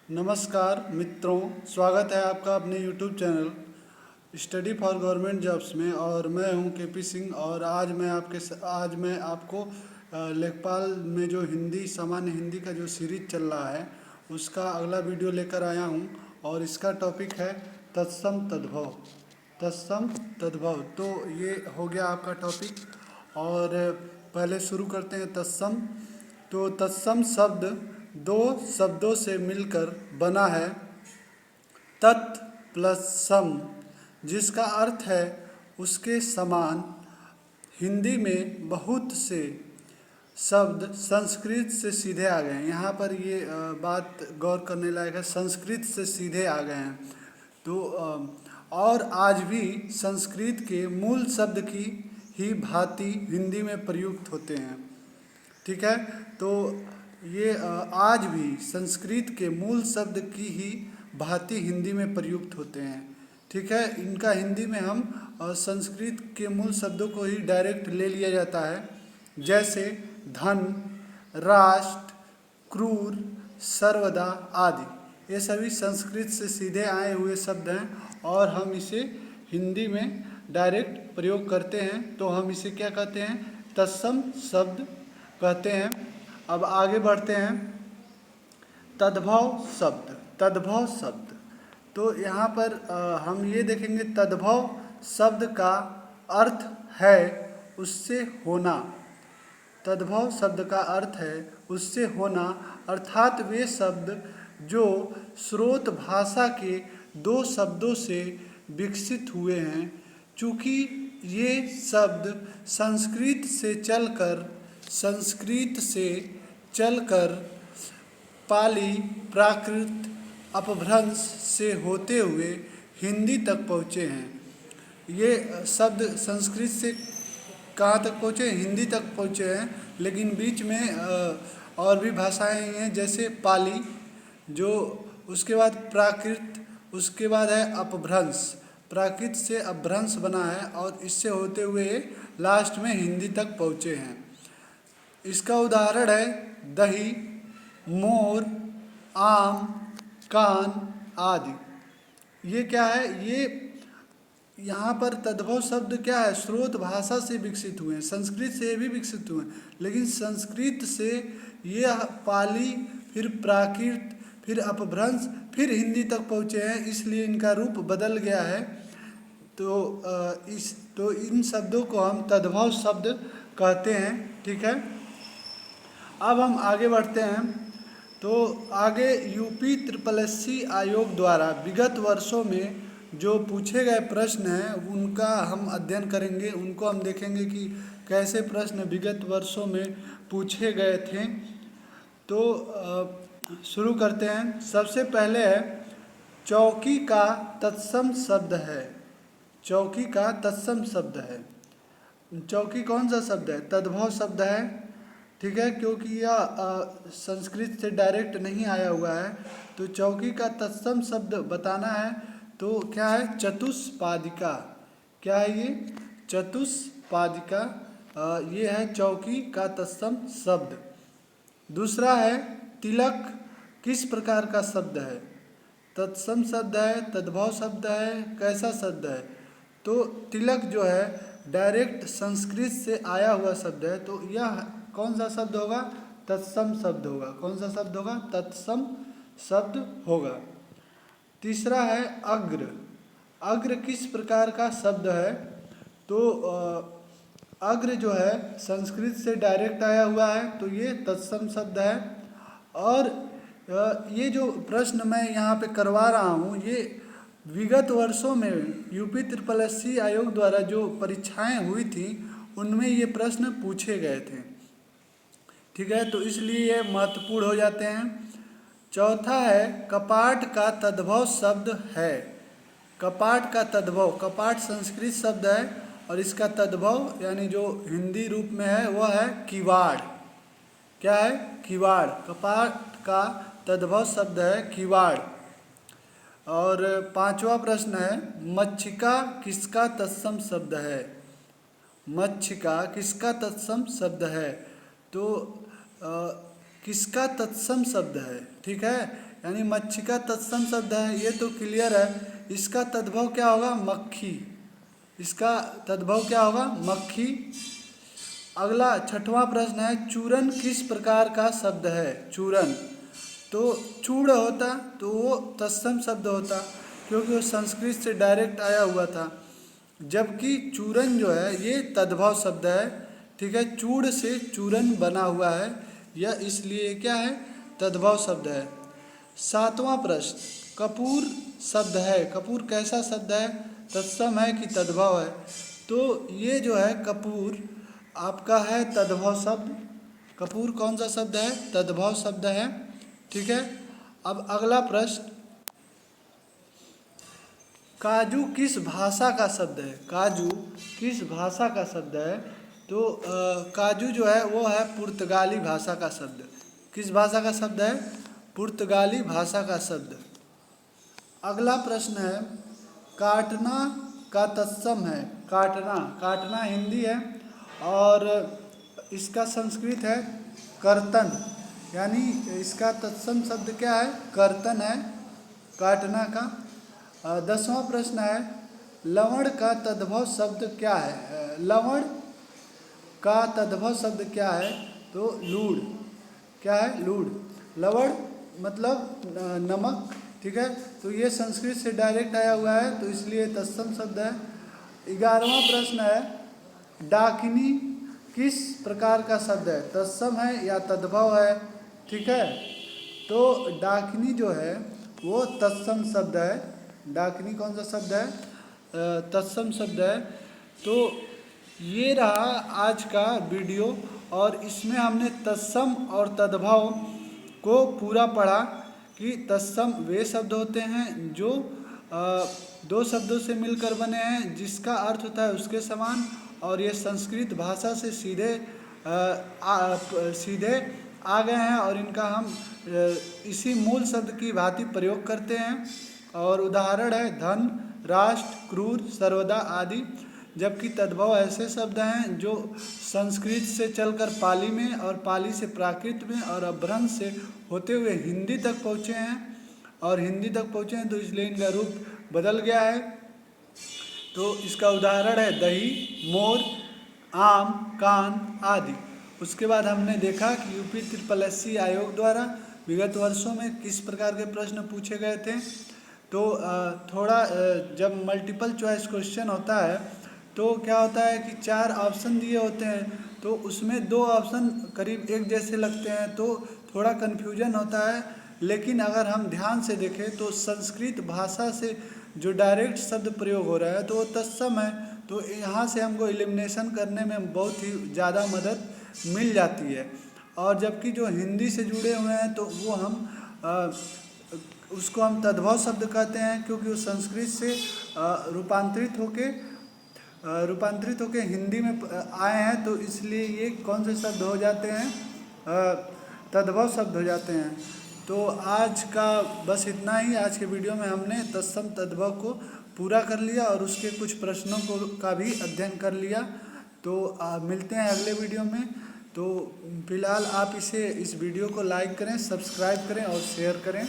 नमस्कार मित्रों, स्वागत है आपका अपने YouTube channel study for government jobs में। और मैं हूं केपी सिंह। और आज मैं आपको लेखपाल में जो हिंदी सामान्य हिंदी का जो सीरीज चल रहा है उसका अगला वीडियो लेकर आया हूं। और इसका टॉपिक है तत्सम तद्भव। तत्सम तद्भव, तो ये हो गया आपका टॉपिक। और पहले शुरू करते हैं तत्सम। तो तत्सम शब्द दो शब्दों से मिलकर बना है, तत् प्लस सम, जिसका अर्थ है उसके समान। हिंदी में बहुत से शब्द संस्कृत से सीधे आ गए हैं। यहाँ पर ये बात गौर करने लायक है, संस्कृत से सीधे आ गए हैं। तो और आज भी संस्कृत के मूल शब्द की ही भांति हिंदी में प्रयुक्त होते हैं। ठीक है, तो ये आज भी संस्कृत के मूल शब्द की ही भांति हिंदी में प्रयुक्त होते हैं। ठीक है, इनका हिंदी में हम संस्कृत के मूल शब्दों को ही डायरेक्ट ले लिया जाता है, जैसे धन, राष्ट्र, क्रूर, सर्वदा आदि। ये सभी संस्कृत से सीधे आए हुए शब्द हैं और हम इसे हिंदी में डायरेक्ट प्रयोग करते हैं। तो हम इसे क्या कहते हैं? तत्सम शब्द कहते हैं। अब आगे बढ़ते हैं। तद्भव शब्द। तद्भव शब्द, तो यहाँ पर हम ये देखेंगे, तद्भव शब्द का अर्थ है उससे होना। तद्भव शब्द का अर्थ है उससे होना, अर्थात वे शब्द जो स्रोत भाषा के दो शब्दों से विकसित हुए हैं। चूँकि ये शब्द संस्कृत से चलकर पाली, प्राकृत, अपभ्रंश से होते हुए हिंदी तक पहुँचे हैं। ये शब्द संस्कृत से कहाँ तक पहुँचे? हिंदी तक पहुँचे हैं। लेकिन बीच में और भी भाषाएं हैं, जैसे पाली, जो उसके बाद प्राकृत, उसके बाद है अपभ्रंश। प्राकृत से अपभ्रंश बना है और इससे होते हुए लास्ट में हिंदी तक पहुँचे हैं। इसका उदाहरण है दही, मोर, आम, कान आदि। ये क्या है? ये यहाँ पर तद्भव शब्द क्या है? स्रोत भाषा से विकसित हुए हैं, संस्कृत से भी विकसित हुए हैं। लेकिन संस्कृत से ये पाली, फिर प्राकृत, फिर अपभ्रंश, फिर हिंदी तक पहुँचे हैं, इसलिए इनका रूप बदल गया है। तो इन शब्दों को हम तद्भव शब्द कहते हैं। ठीक है, अब हम आगे बढ़ते हैं। तो आगे यूपी SSC आयोग द्वारा विगत वर्षों में जो पूछे गए प्रश्न हैं उनका हम अध्ययन करेंगे। उनको हम देखेंगे कि कैसे प्रश्न विगत वर्षों में पूछे गए थे। तो शुरू करते हैं। सबसे पहले है चौकी का तत्सम शब्द है। चौकी का तत्सम शब्द है। चौकी कौन सा शब्द है? तद्भव शब्द है। ठीक है, क्योंकि यह संस्कृत से डायरेक्ट नहीं आया हुआ है। तो चौकी का तत्सम शब्द बताना है तो क्या है? चतुष्पादिका। क्या है ये? चतुष्पादिका। ये है चौकी का तत्सम शब्द। दूसरा है तिलक। किस प्रकार का शब्द है? तत्सम शब्द है, तद्भव शब्द है, कैसा शब्द है? तो तिलक जो है डायरेक्ट संस्कृत से आया हुआ शब्द है। तो यह कौन सा शब्द होगा? तत्सम शब्द होगा। कौन सा शब्द होगा? तत्सम शब्द होगा। तीसरा है अग्र। अग्र किस प्रकार का शब्द है? तो अग्र जो है संस्कृत से डायरेक्ट आया हुआ है, तो ये तत्सम शब्द है। और ये जो प्रश्न मैं यहाँ पे करवा रहा हूँ, ये विगत वर्षों में यूपी SSC आयोग द्वारा जो परीक्षाएं हुई थी उनमें ये प्रश्न पूछे गए थे। ठीक है, तो इसलिए ये महत्वपूर्ण हो जाते हैं। चौथा है कपाट का तद्भव शब्द है। कपाट का तद्भव, कपाट संस्कृत शब्द है और इसका तद्भव यानी जो हिंदी रूप में है वह है किवाड़। क्या है? किवाड़। कपाट का तद्भव शब्द है किवाड़। और पांचवा प्रश्न है मच्छिका किसका तत्सम शब्द है? मच्छिका किसका तत्सम शब्द है? तो किसका तत्सम शब्द है? ठीक है, यानी मच्छी का तत्सम शब्द है, ये तो क्लियर है। इसका तद्भव क्या होगा? मक्खी। इसका तद्भव क्या होगा? मक्खी। अगला छठवां प्रश्न है, चूरन किस प्रकार का शब्द है? चूरन तो चूड़ होता तो वो तत्सम शब्द होता, क्योंकि वो संस्कृत से डायरेक्ट आया हुआ था। जबकि चूरन जो है ये तद्भव शब्द है, ठीक है। चूड़ से चूरन बना हुआ है, यह इसलिए क्या है? तद्भव शब्द है। सातवां प्रश्न, कपूर शब्द है, कपूर कैसा शब्द है? तत्सम है कि तद्भव है? तो ये जो है कपूर आपका है तद्भव शब्द। कपूर कौन सा शब्द है? तद्भव शब्द है, ठीक है। अब अगला प्रश्न, काजू किस भाषा का शब्द है? काजू किस भाषा का शब्द है? तो काजू जो है वो है पुर्तगाली भाषा का शब्द। किस भाषा का शब्द है? पुर्तगाली भाषा का शब्द। अगला प्रश्न है, काटना का तत्सम है। काटना, काटना हिंदी है और इसका संस्कृत है कर्तन, यानी इसका तत्सम शब्द क्या है? कर्तन है काटना का। 10वां प्रश्न है, लवण का तद्भव शब्द क्या है? लवण का तद्भव शब्द क्या है? तो लूढ़। क्या है? लूढ़। लवण मतलब नमक, ठीक है। तो ये संस्कृत से डायरेक्ट आया हुआ है, तो इसलिए तत्सम शब्द है। 11वां प्रश्न है, डाकिनी किस प्रकार का शब्द है? तत्सम है या तद्भव है? ठीक है। तो डाकिनी जो है वो तत्सम शब्द है। डाकिनी कौन सा शब्द है? तत्सम शब्द है। तो ये रहा आज का वीडियो, और इसमें हमने तत्सम और तद्भव को पूरा पढ़ा कि तत्सम वे शब्द होते हैं जो दो शब्दों से मिलकर बने हैं, जिसका अर्थ होता है उसके समान, और ये संस्कृत भाषा से सीधे आ गए हैं, और इनका हम इसी मूल शब्द की भांति प्रयोग करते हैं। और उदाहरण है धन, राष्ट्र, क्रूर, सर्वदा आदि। जबकि तद्भव ऐसे शब्द हैं जो संस्कृत से चलकर पाली में, और पाली से प्राकृत में, और अपभ्रंश से होते हुए हिंदी तक पहुँचे हैं, और हिंदी तक पहुँचे हैं तो इसलिए इनका रूप बदल गया है। तो इसका उदाहरण है दही, मोर, आम, कान आदि। उसके बाद हमने देखा कि यूपी SSSC आयोग द्वारा विगत वर्षों में किस प्रकार के प्रश्न पूछे गए थे। तो थोड़ा जब मल्टीपल चॉइस क्वेश्चन होता है तो क्या होता है कि 4 ऑप्शन दिए होते हैं, तो उसमें 2 ऑप्शन करीब एक जैसे लगते हैं, तो थोड़ा कन्फ्यूजन होता है। लेकिन अगर हम ध्यान से देखें तो संस्कृत भाषा से जो डायरेक्ट शब्द प्रयोग हो रहा है तो वो तत्सम है, तो यहाँ से हमको एलिमिनेशन करने में बहुत ही ज़्यादा मदद मिल जाती है। और जबकि जो हिंदी से जुड़े हुए हैं तो वो हम उसको हम तद्भव शब्द कहते हैं, क्योंकि वो संस्कृत से रूपांतरित होके हिंदी में आए हैं, तो इसलिए ये कौन से शब्द हो जाते हैं? तद्भव शब्द हो जाते हैं। तो आज का बस इतना ही। आज के वीडियो में हमने तत्सम तद्भव को पूरा कर लिया और उसके कुछ प्रश्नों का भी अध्ययन कर लिया। तो मिलते हैं अगले वीडियो में। तो फिलहाल आप इस वीडियो को लाइक करें, सब्सक्राइब करें और शेयर करें।